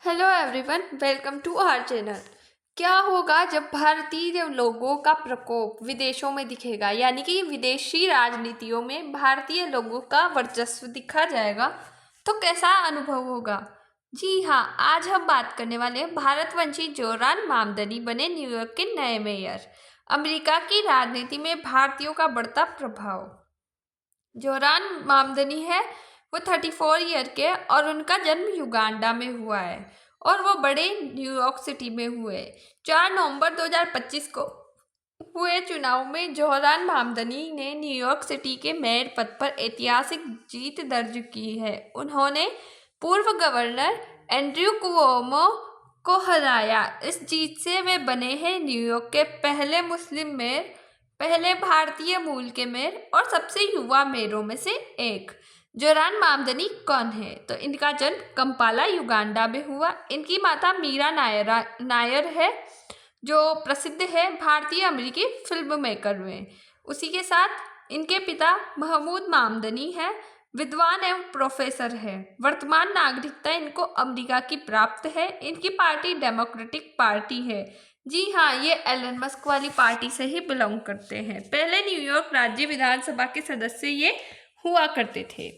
Hello everyone, welcome to our channel. क्या होगा जब भारतीय लोगों का प्रकोप विदेशों में दिखेगा, यानी कि विदेशी राजनीतियों में भारतीय लोगों का वर्चस्व दिखा जाएगा, तो कैसा अनुभव होगा। जी हाँ, आज हम बात करने वाले हैं भारतवंशी जोरान मामदनी बने न्यूयॉर्क के नए मेयर। अमेरिका की राजनीति में भारतीयों का बढ़ता प्रभाव। जोरान मामदनी है वो 34 ईयर के और उनका जन्म युगांडा में हुआ है और वो बड़े न्यूयॉर्क सिटी में हुए। 4 नवंबर 2025 को हुए चुनाव में जोरान मामदनी ने न्यूयॉर्क सिटी के मेयर पद पर ऐतिहासिक जीत दर्ज की है। उन्होंने पूर्व गवर्नर एंड्रयू कुओमो को हराया। इस जीत से वे बने हैं न्यूयॉर्क के पहले मुस्लिम मेयर, पहले भारतीय मूल के मेयर और सबसे युवा मेयरों में से एक। जोरान मामदनी कौन है? तो इनका जन्म कंपाला युगांडा में हुआ। इनकी माता मीरा नायर है जो प्रसिद्ध है भारतीय अमेरिकी फिल्म मेकर हुए। उसी के साथ इनके पिता महमूद मामदनी है, विद्वान एवं प्रोफेसर है। वर्तमान नागरिकता इनको अमेरिका की प्राप्त है। इनकी पार्टी डेमोक्रेटिक पार्टी है। जी हाँ, ये एलन मस्क वाली पार्टी से ही बिलोंग करते हैं। पहले न्यूयॉर्क राज्य विधानसभा के सदस्य ये हुआ करते थे।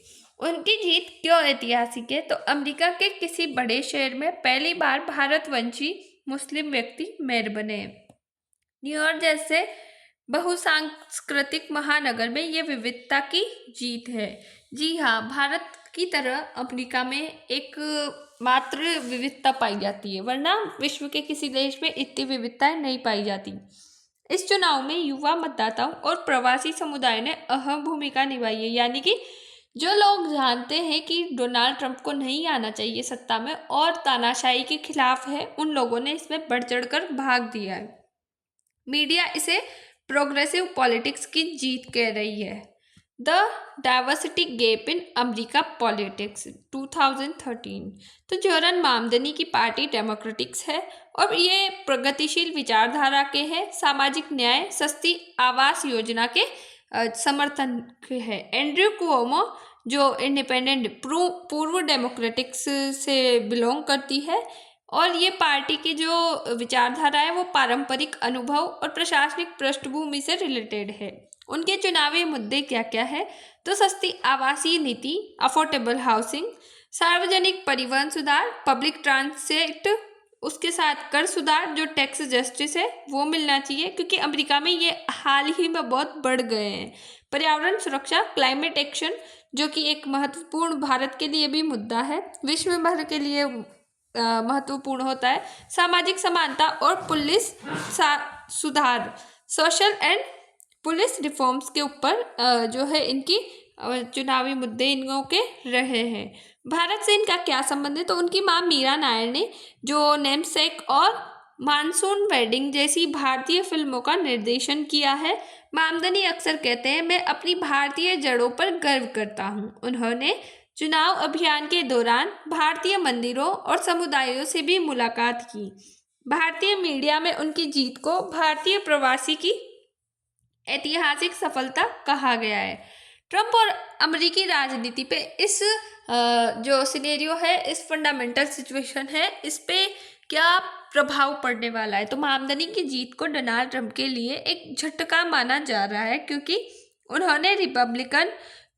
उनकी जीत क्यों ऐतिहासिक है? तो अमेरिका के किसी बड़े शहर में पहली बार भारतवंशी मुस्लिम व्यक्ति मेयर बने। न्यूयॉर्क जैसे बहुसांस्कृतिक महानगर में ये विविधता की जीत है। जी हाँ, भारत की तरह अमेरिका में एक मात्र विविधता पाई जाती है, वरना विश्व के किसी देश में इतनी विविधताएं नहीं पाई जाती। इस चुनाव में युवा मतदाताओं और प्रवासी समुदाय ने अहम भूमिका निभाई है, यानी कि जो लोग जानते हैं कि डोनाल्ड ट्रंप को नहीं आना चाहिए सत्ता में और तानाशाही के खिलाफ है, उन लोगों ने इसमें बढ़ चढ़कर भाग दिया है। मीडिया इसे प्रोग्रेसिव पॉलिटिक्स की जीत कह रही है। The diversity gap in America politics 2013। तो जोरान मामदनी की पार्टी डेमोक्रेटिक्स है और ये प्रगतिशील विचारधारा के हैं। सामाजिक न्याय, सस्ती आवास योजना के समर्थन है। एंड्रयू कुओमो जो इंडिपेंडेंट पूर्व डेमोक्रेटिक्स से बिलोंग करती है और ये पार्टी की जो विचारधारा है वो पारंपरिक अनुभव और प्रशासनिक पृष्ठभूमि से रिलेटेड है। उनके चुनावी मुद्दे क्या क्या है? तो सस्ती आवासीय नीति, अफोर्डेबल हाउसिंग, सार्वजनिक परिवहन सुधार, पब्लिक ट्रांसिट, उसके साथ कर सुधार, जो टैक्स जस्टिस है वो मिलना चाहिए क्योंकि अमेरिका में ये हाल ही में बहुत बढ़ गए हैं। पर्यावरण सुरक्षा, क्लाइमेट एक्शन, जो कि एक महत्वपूर्ण भारत के लिए भी मुद्दा है, विश्व भर के लिए महत्वपूर्ण होता है। सामाजिक समानता और पुलिस सुधार, सोशल एंड पुलिस रिफॉर्म्स के ऊपर जो है इनकी चुनावी मुद्दे इनों के रहे हैं। भारत से इनका क्या संबंध है? तो उनकी मां मीरा नायर ने जो नेमसेक और मानसून वेडिंग जैसी भारतीय फिल्मों का निर्देशन किया है। मामदनी अक्सर कहते हैं, मैं अपनी भारतीय जड़ों पर गर्व करता हूँ। उन्होंने चुनाव अभियान के दौरान भारतीय मंदिरों और समुदायों से भी मुलाकात की। भारतीय मीडिया में उनकी जीत को भारतीय प्रवासी की ऐतिहासिक सफलता कहा गया है। ट्रंप और अमेरिकी राजनीति पे इस जो सिनेरियो है, इस फंडामेंटल सिचुएशन है, इस पे क्या प्रभाव पड़ने वाला है? तो मामदनी की जीत को डोनाल्ड ट्रंप के लिए एक झटका माना जा रहा है क्योंकि उन्होंने रिपब्लिकन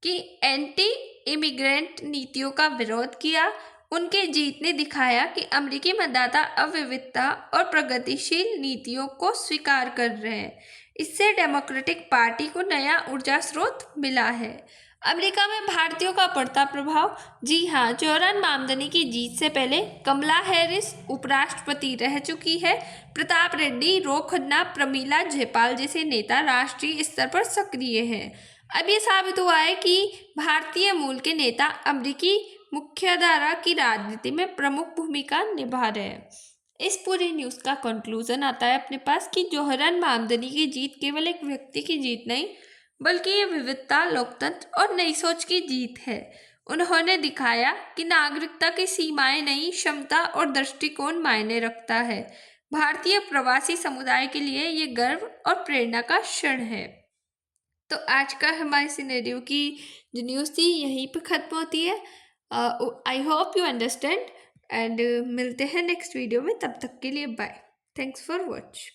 की एंटी इमिग्रेंट नीतियों का विरोध किया। उनके जीत ने दिखाया कि अमेरिकी मतदाता अब विविधता और प्रगतिशील नीतियों को स्वीकार कर रहे हैं। इससे डेमोक्रेटिक पार्टी को नया ऊर्जा स्रोत मिला है। अमेरिका में भारतीयों का बढ़ता प्रभाव। जी हाँ, जोरान मामदनी की जीत से पहले कमला हैरिस उपराष्ट्रपति रह चुकी है। प्रताप रेड्डी, रो खन्ना, प्रमीला जयपाल जैसे नेता राष्ट्रीय स्तर पर सक्रिय हैं। अब ये साबित हुआ है कि भारतीय मूल के नेता अमेरिकी मुख्यधारा की राजनीति में प्रमुख भूमिका निभा रहे हैं। इस पूरी न्यूज़ का कंक्लूजन आता है अपने पास कि जोरान मामदनी की जीत केवल एक व्यक्ति की जीत नहीं, बल्कि ये विविधता, लोकतंत्र और नई सोच की जीत है। उन्होंने दिखाया कि नागरिकता की सीमाएं नहीं, क्षमता और दृष्टिकोण मायने रखता है। भारतीय प्रवासी समुदाय के लिए ये गर्व और प्रेरणा का क्षण है। तो आज का हमारे सिनेरियो की जो न्यूज़ थी यहीं पे ख़त्म होती है। I hope you understand. And मिलते हैं नेक्स्ट वीडियो में, तब तक के लिए बाय। Thanks for watch.